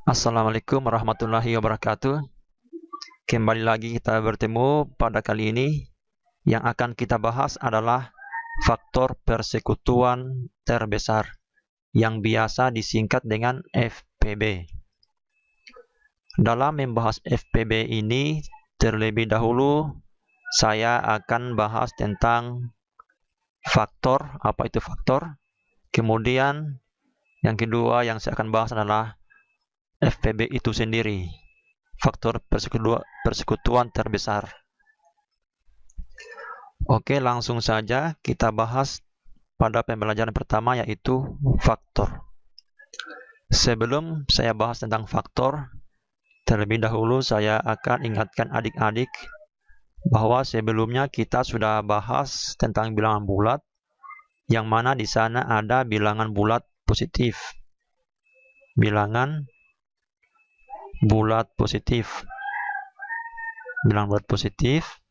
Assalamualaikum warahmatullahi wabarakatuh. Kembali lagi kita bertemu pada kali ini. Yang akan kita bahas adalah faktor persekutuan terbesar yang biasa disingkat dengan FPB. Dalam membahas FPB ini, terlebih dahulu saya akan bahas tentang faktor, apa itu faktor. Kemudian yang kedua yang saya akan bahas adalah FPB itu sendiri, faktor persekutuan terbesar. Oke, langsung saja kita bahas pada pembelajaran pertama, yaitu faktor. Sebelum saya bahas tentang faktor, terlebih dahulu saya akan ingatkan adik-adik bahwa sebelumnya kita sudah bahas tentang bilangan bulat, yang mana di sana ada bilangan bulat positif. Bilangan bulat positif. Bilangan bulat positif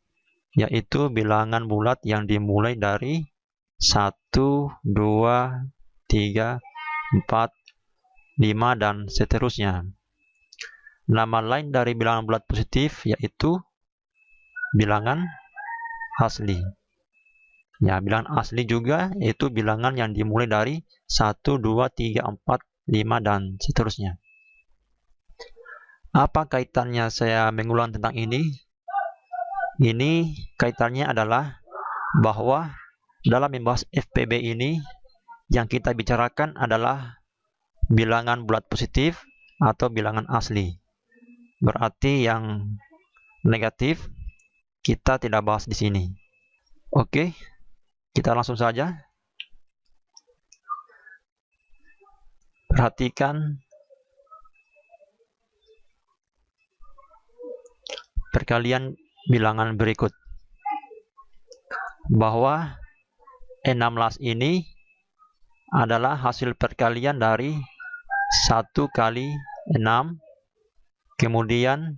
yaitu bilangan bulat yang dimulai dari 1, 2, 3, 4, 5, dan seterusnya. Nama lain dari bilangan bulat positif yaitu bilangan asli. Ya, bilangan asli juga yaitu bilangan yang dimulai dari 1, 2, 3, 4, 5, dan seterusnya. Apa kaitannya saya mengulang tentang ini? Ini kaitannya adalah bahwa dalam membahas FPB ini yang kita bicarakan adalah bilangan bulat positif atau bilangan asli. Berarti yang negatif kita tidak bahas di sini. Oke, kita langsung saja. Perhatikan perkalian bilangan berikut. Bahwa 16 ini adalah hasil perkalian dari 1 kali 6, kemudian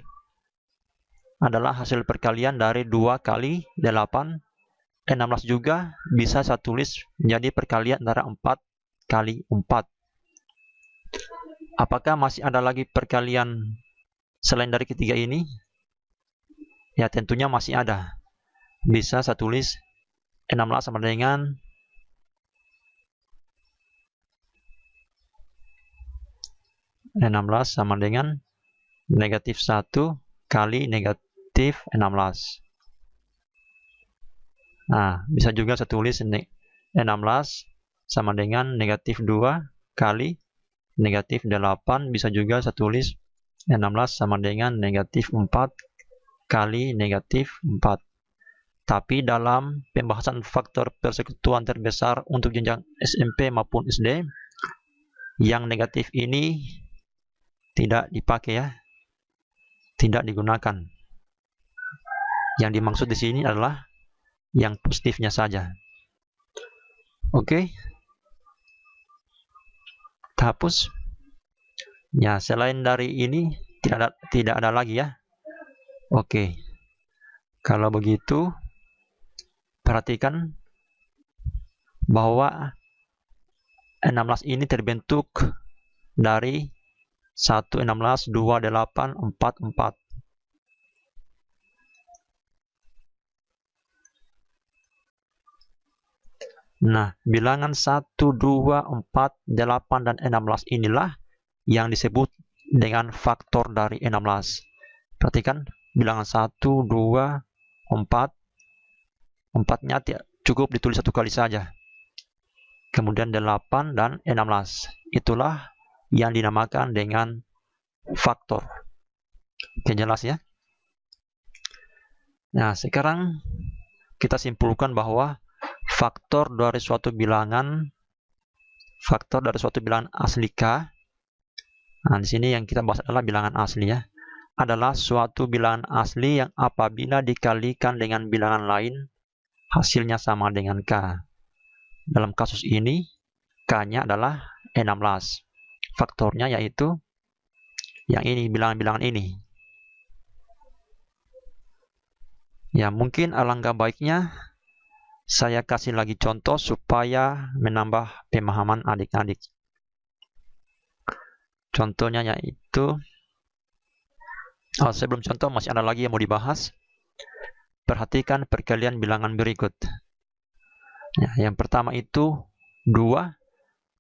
adalah hasil perkalian dari 2 kali 8. 16 juga bisa saya tulis menjadi perkalian antara 4 kali 4. Apakah masih ada lagi perkalian selain dari ketiga ini? Ya, tentunya masih ada. Bisa saya tulis 16 sama dengan negatif 1 kali negatif 16. Nah, bisa juga saya tulis 16 sama dengan negatif 2 kali negatif 8. Bisa juga saya tulis 16 sama dengan negatif 4 kali negatif 4. Tapi dalam pembahasan faktor persekutuan terbesar untuk jenjang SMP maupun SD, yang negatif ini tidak dipakai ya, tidak digunakan. Yang dimaksud di sini adalah yang positifnya saja. Oke, kita hapus. Ya, selain dari ini tidak ada lagi ya. Oke, kalau begitu perhatikan bahwa 16 ini terbentuk dari 1, 16, 2, 8, 4, 4. Nah, bilangan 1, 2, 4, 8, dan 16 inilah yang disebut dengan faktor dari 16. Perhatikan, bilangan 1, 2, 4. 4-nya cukup ditulis satu kali saja. Kemudian 8 dan 16. Itulah yang dinamakan dengan faktor. Oke, jelas ya? Nah, sekarang kita simpulkan bahwa faktor dari suatu bilangan asli K. Nah, di sini yang kita bahas adalah bilangan asli ya. Adalah suatu bilangan asli yang apabila dikalikan dengan bilangan lain, hasilnya sama dengan K. Dalam kasus ini, K-nya adalah 16. Faktornya yaitu yang ini, bilangan-bilangan ini. Ya, mungkin alangkah baiknya saya kasih lagi contoh supaya menambah pemahaman adik-adik. Contohnya yaitu, sebelum contoh masih ada lagi yang mau dibahas. Perhatikan perkalian bilangan berikut. Ya, yang pertama itu 2.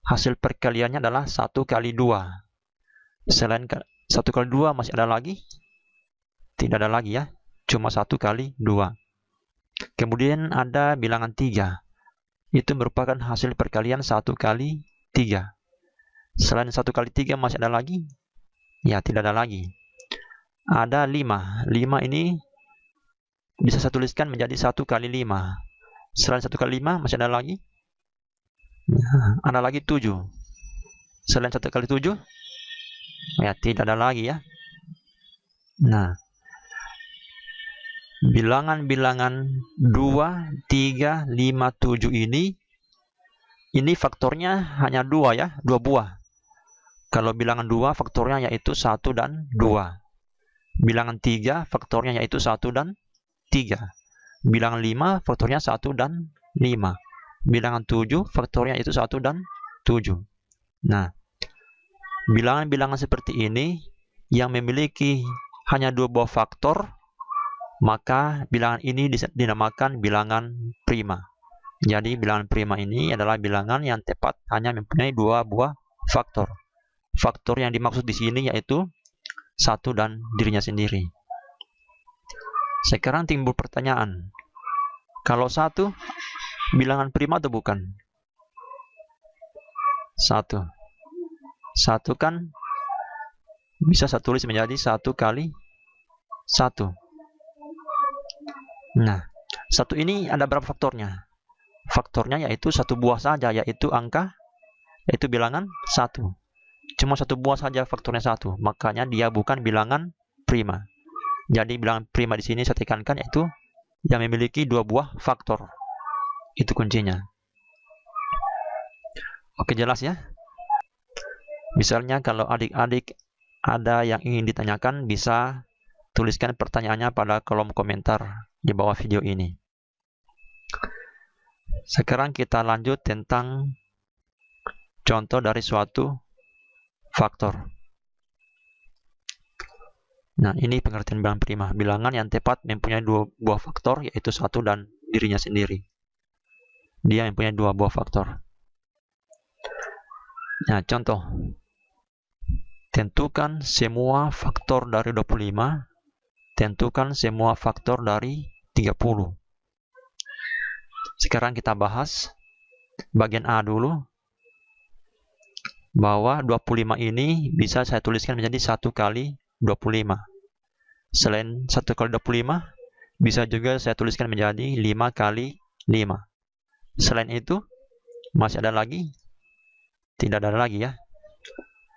Hasil perkaliannya adalah 1 kali 2. Selain 1 kali 2 masih ada lagi? Tidak ada lagi ya. Cuma 1 kali 2. Kemudian ada bilangan 3. Itu merupakan hasil perkalian 1 kali 3. Selain 1 kali 3 masih ada lagi? Ya, tidak ada lagi. Ada 5. 5 ini bisa saya tuliskan menjadi 1 kali 5. Selain 1 kali 5 masih ada lagi? Ya, ada lagi 7. Selain 1 kali 7? Ya, tidak ada lagi ya. Nah, bilangan-bilangan 2, 3, 5, 7 ini faktornya hanya 2 ya, 2 buah. Kalau bilangan 2 faktornya yaitu 1 dan 2. Bilangan 3 faktornya yaitu 1 dan 3. Bilangan 5 faktornya 1 dan 5. Bilangan 7 faktornya itu 1 dan 7. Nah, bilangan-bilangan seperti ini yang memiliki hanya 2 buah faktor, maka bilangan ini dinamakan bilangan prima. Jadi bilangan prima ini adalah bilangan yang tepat hanya mempunyai 2 buah faktor. Faktor yang dimaksud di sini yaitu 1 dan dirinya sendiri. Sekarang timbul pertanyaan, kalau 1 bilangan prima atau bukan? 1 kan bisa saya tulis menjadi 1 kali 1. Nah, 1 ini ada berapa faktornya? Faktornya yaitu 1 buah saja, yaitu bilangan 1. Cuma 1 buah saja faktornya 1, makanya dia bukan bilangan prima. Jadi bilangan prima di sini saya tekankan yaitu yang memiliki 2 buah faktor. Itu kuncinya. Oke, jelas ya? Misalnya kalau adik-adik ada yang ingin ditanyakan, bisa tuliskan pertanyaannya pada kolom komentar di bawah video ini. Sekarang kita lanjut tentang contoh dari suatu faktor. Nah, ini pengertian bilangan prima. Bilangan yang tepat mempunyai 2 buah faktor, yaitu 1 dan dirinya sendiri. Dia mempunyai 2 buah faktor. Nah, contoh. Tentukan semua faktor dari 25. Tentukan semua faktor dari 30. Sekarang kita bahas bagian A dulu. Bahwa 25 ini bisa saya tuliskan menjadi 1 kali 25. Selain 1 kali 25, bisa juga saya tuliskan menjadi 5 kali 5. Selain itu, masih ada lagi? Tidak ada lagi ya.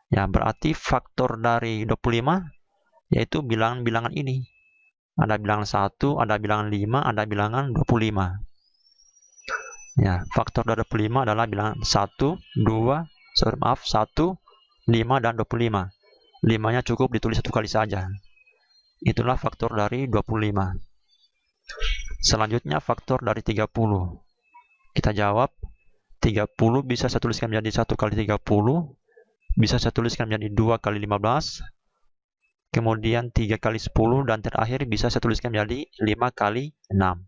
Ya, berarti faktor dari 25 yaitu bilangan-bilangan ini. Ada bilangan 1, ada bilangan 5, ada bilangan 25. Ya, faktor dari 25 adalah bilangan 1, 1, 5, dan 25. 5-nya cukup ditulis 1 kali saja. Itulah faktor dari 25. Selanjutnya faktor dari 30. Kita jawab, 30 bisa saya tuliskan menjadi 1 kali 30. Bisa saya tuliskan menjadi 2 kali 15. Kemudian 3 kali 10. Dan terakhir bisa saya tuliskan menjadi 5 kali 6.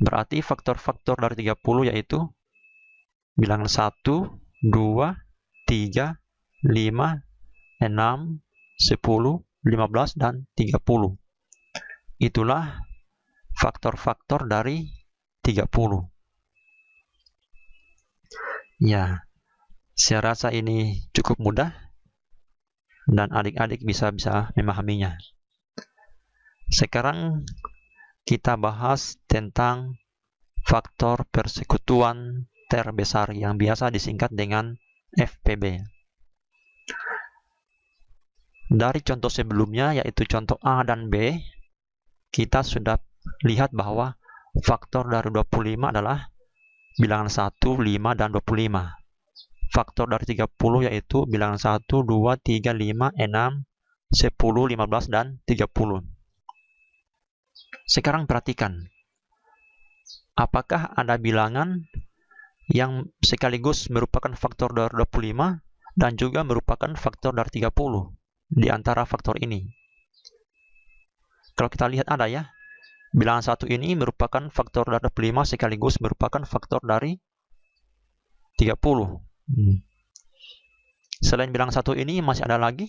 Berarti faktor-faktor dari 30 yaitu bilangan 1, 2, 3, 5, 6, 10, 15, dan 30. Itulah faktor-faktor dari 30. Ya, saya rasa ini cukup mudah dan adik-adik bisa memahaminya. Sekarang kita bahas tentang faktor persekutuan terbesar yang biasa disingkat dengan FPB. Dari contoh sebelumnya, yaitu contoh A dan B, kita sudah lihat bahwa faktor dari 25 adalah bilangan 1, 5, dan 25. Faktor dari 30 yaitu bilangan 1, 2, 3, 5, 6, 10, 15, dan 30. Sekarang perhatikan, apakah ada bilangan yang sekaligus merupakan faktor dari 25 dan juga merupakan faktor dari 30 di antara faktor ini. Kalau kita lihat ada ya, bilangan 1 ini merupakan faktor dari 25 sekaligus merupakan faktor dari 30. Selain bilangan 1 ini masih ada lagi?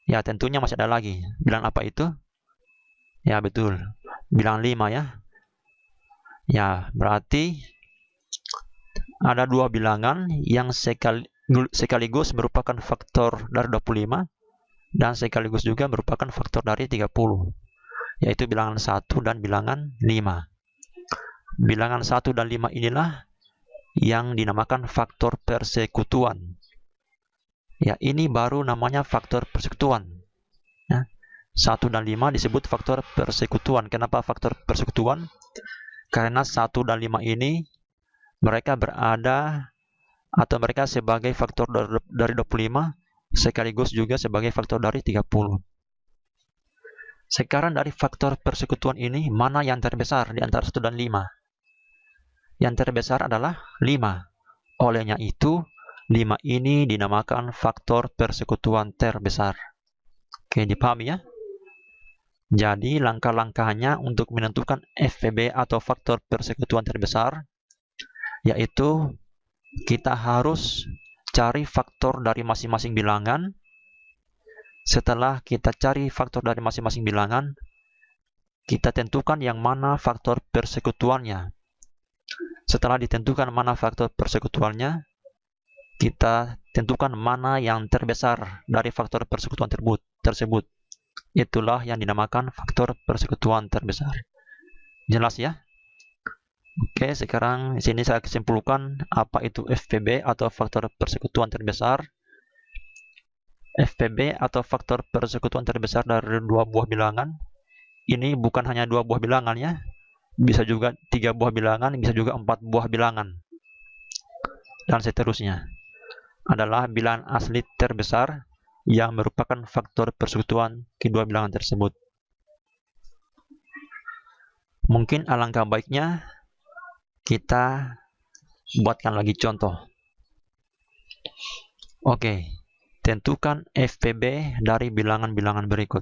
Ya, tentunya masih ada lagi. Bilangan apa itu? Ya, betul. Bilangan 5 ya. Ya, berarti ada dua bilangan yang sekaligus merupakan faktor dari 25 dan sekaligus juga merupakan faktor dari 30, yaitu bilangan 1 dan bilangan 5. Bilangan 1 dan 5 inilah yang dinamakan faktor persekutuan. Ya, ini baru namanya faktor persekutuan. Ya, 1 dan 5 disebut faktor persekutuan. Kenapa faktor persekutuan? Karena 1 dan 5 ini mereka berada atau mereka sebagai faktor dari 25 sekaligus juga sebagai faktor dari 30. Sekarang dari faktor persekutuan ini, mana yang terbesar di antara 1 dan 5? Yang terbesar adalah 5. Olehnya itu, 5 ini dinamakan faktor persekutuan terbesar. Oke, dipahami ya? Jadi, langkah-langkahnya untuk menentukan FPB atau faktor persekutuan terbesar, yaitu kita harus cari faktor dari masing-masing bilangan. Setelah kita cari faktor dari masing-masing bilangan, kita tentukan yang mana faktor persekutuannya. Setelah ditentukan mana faktor persekutuannya, kita tentukan mana yang terbesar dari faktor persekutuan tersebut. Itulah yang dinamakan faktor persekutuan terbesar. Jelas ya? Oke, sekarang di sini saya simpulkan apa itu FPB atau faktor persekutuan terbesar. FPB atau faktor persekutuan terbesar dari dua buah bilangan. Ini bukan hanya dua buah bilangan ya. Bisa juga 3 buah bilangan, bisa juga 4 buah bilangan. Dan seterusnya. Adalah bilangan asli terbesar yang merupakan faktor persekutuan kedua bilangan tersebut. Mungkin alangkah baiknya kita buatkan lagi contoh. Oke, tentukan FPB dari bilangan-bilangan berikut.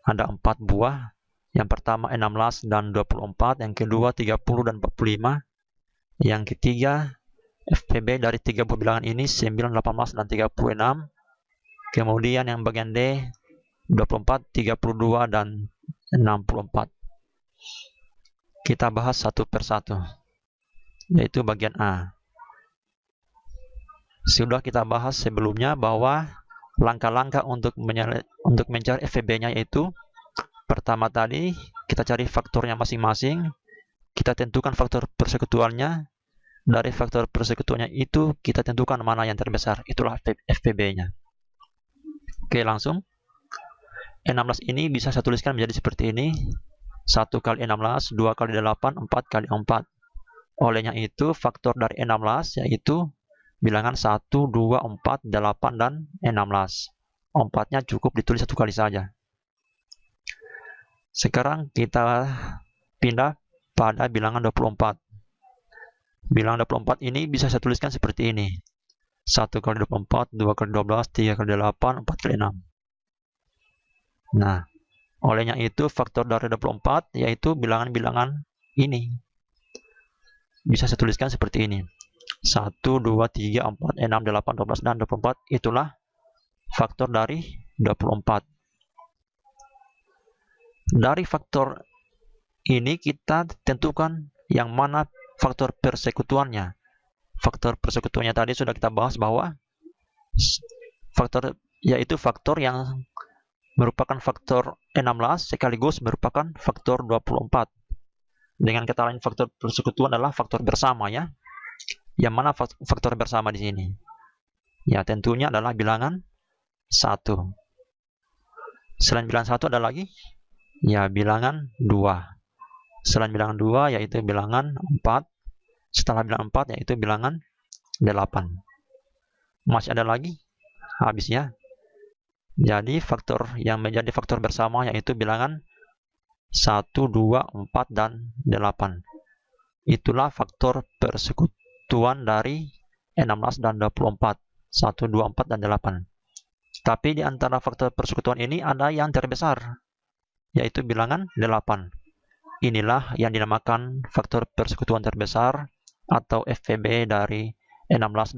Ada 4 buah. Yang pertama 16 dan 24, yang kedua 30 dan 45. Yang ketiga FPB dari 3 buah bilangan ini 9, 18 dan 36. Kemudian yang bagian D 24, 32 dan 64. Kita bahas satu persatu, yaitu bagian A. Sudah kita bahas sebelumnya bahwa langkah-langkah untuk mencari FPB-nya yaitu pertama tadi kita cari faktornya masing-masing, kita tentukan faktor persekutuannya. Dari faktor persekutuannya itu kita tentukan mana yang terbesar, itulah FPB-nya. Oke, langsung 16 ini bisa saya tuliskan menjadi seperti ini. 1 kali 16, 2 kali 8, 4 kali 4. Olehnya itu faktor dari 16 yaitu bilangan 1, 2, 4, 8, dan 16. 4-nya cukup ditulis 1 kali saja. Sekarang kita pindah pada bilangan 24. Bilangan 24 ini bisa saya tuliskan seperti ini. 1 kali 24, 2 kali 12, 3 kali 8, 4 kali 6. Nah, olehnya itu faktor dari 24 yaitu bilangan-bilangan ini. Bisa saya tuliskan seperti ini. 1, 2, 3, 4, 6, 8, 12, dan 24. Itulah faktor dari 24. Dari faktor ini kita tentukan yang mana faktor persekutuannya. Faktor persekutuannya tadi sudah kita bahas bahwa faktor yaitu faktor yang merupakan faktor 16 sekaligus merupakan faktor 24. Dengan kata lain faktor persekutuan adalah faktor bersama ya. Yang mana faktor bersama di sini? Ya, tentunya adalah bilangan 1. Selain bilangan 1 ada lagi? Ya, bilangan 2. Selain bilangan 2 yaitu bilangan 4. Setelah bilangan 4 yaitu bilangan 8. Masih ada lagi? Habis ya. Jadi faktor yang menjadi faktor bersama yaitu bilangan 1, 2, 4, dan 8. Itulah faktor persekutuan dari 16, dan 24. 1, 2, 4, dan 8. Tapi di antara faktor persekutuan ini ada yang terbesar, yaitu bilangan 8. Inilah yang dinamakan faktor persekutuan terbesar atau FPB dari 16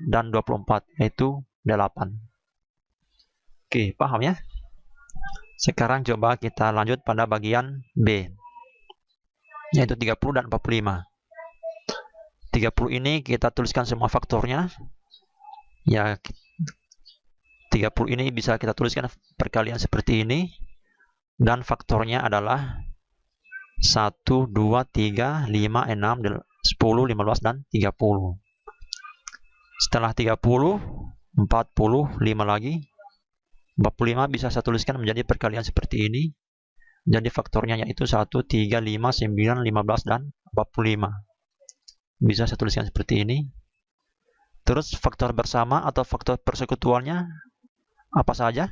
dan 24, yaitu 8. Oke, paham ya? Sekarang coba kita lanjut pada bagian B, yaitu 30 dan 45. 30 ini kita tuliskan semua faktornya. Ya, 30 ini bisa kita tuliskan perkalian seperti ini. Dan faktornya adalah 1, 2, 3, 5, 6, 10, 15, dan 30. Setelah 30, 40, 5 lagi. 45 bisa saya tuliskan menjadi perkalian seperti ini. Jadi faktornya yaitu 1, 3, 5, 9, 15, dan 45. Bisa saya tuliskan seperti ini. Terus faktor bersama atau faktor persekutuannya apa saja?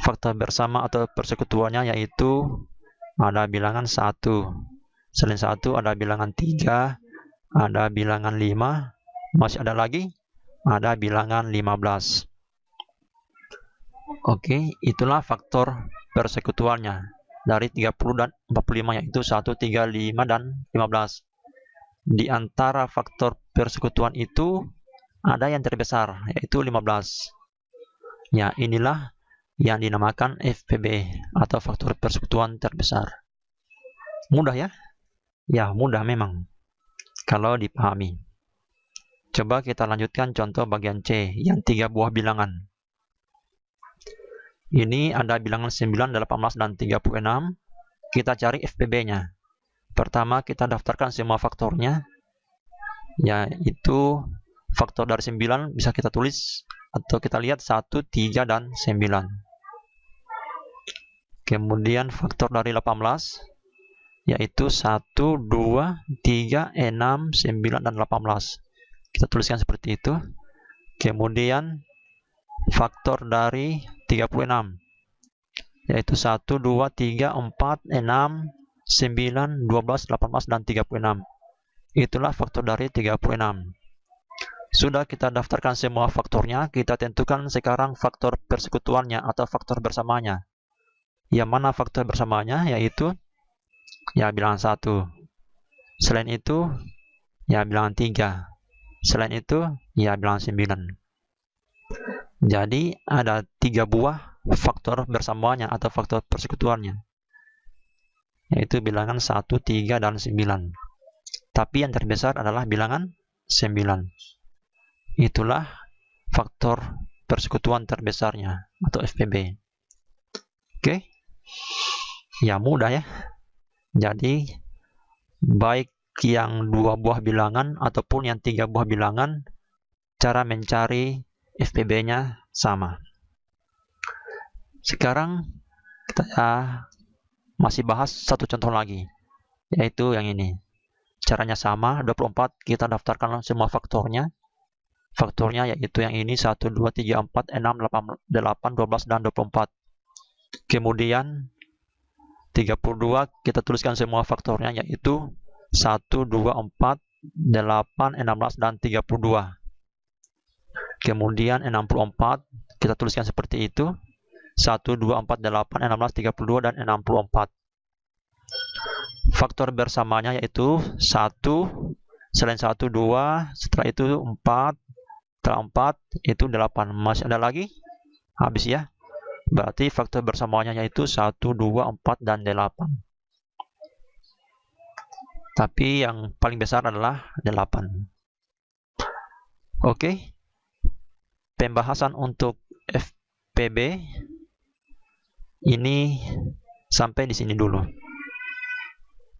Faktor bersama atau persekutuannya yaitu ada bilangan 1. Selain 1 ada bilangan 3, ada bilangan 5, masih ada lagi, ada bilangan 15. Oke, itulah faktor persekutuannya dari 30 dan 45, yaitu 1, 3, 5, dan 15. Di antara faktor persekutuan itu ada yang terbesar, yaitu 15. Ya, inilah yang dinamakan FPB atau faktor persekutuan terbesar. Mudah ya? Ya, mudah memang kalau dipahami. Coba kita lanjutkan contoh bagian C yang 3 buah bilangan. Ini ada bilangan 9, 18, dan 36. Kita cari FPB-nya. Pertama kita daftarkan semua faktornya, yaitu faktor dari 9 bisa kita tulis atau kita lihat 1, 3, dan 9. Kemudian faktor dari 18 yaitu 1, 2, 3, 6, 9, dan 18. Kita tuliskan seperti itu. Kemudian faktor dari 36 yaitu 1, 2, 3, 4, 6, 9, 12, 18, dan 36. Itulah faktor dari 36. Sudah kita daftarkan semua faktornya, kita tentukan sekarang faktor persekutuannya atau faktor bersamanya. Yang mana faktor bersamanya yaitu bilangan 1. Selain itu bilangan 3. Selain itu bilangan 9. Jadi ada 3 buah faktor bersamanya atau faktor persekutuannya, yaitu bilangan 1, 3, dan 9. Tapi yang terbesar adalah bilangan 9. Itulah faktor persekutuan terbesarnya atau FPB. Oke? Ya, mudah ya. Jadi baik yang 2 buah bilangan ataupun yang 3 buah bilangan, cara mencari FPB-nya sama. Sekarang kita masih bahas satu contoh lagi, yaitu yang ini. Caranya sama, 24 kita daftarkan semua faktornya. Faktornya yaitu yang ini 1, 2, 3, 4, 6, 8, 12, dan 24. Kemudian 32 kita tuliskan semua faktornya yaitu 1, 2, 4, 8, 16, dan 32. Kemudian 64 kita tuliskan seperti itu. 1, 2, 4, 8, 16, 32, dan 64. Faktor bersamanya yaitu 1, selain 1, 2, setelah itu 4, setelah 4 itu 8. Masih ada lagi? Habis ya. Berarti faktor bersamanya yaitu 1, 2, 4, dan 8. Tapi yang paling besar adalah 8. Oke. Pembahasan untuk FPB ini sampai di sini dulu.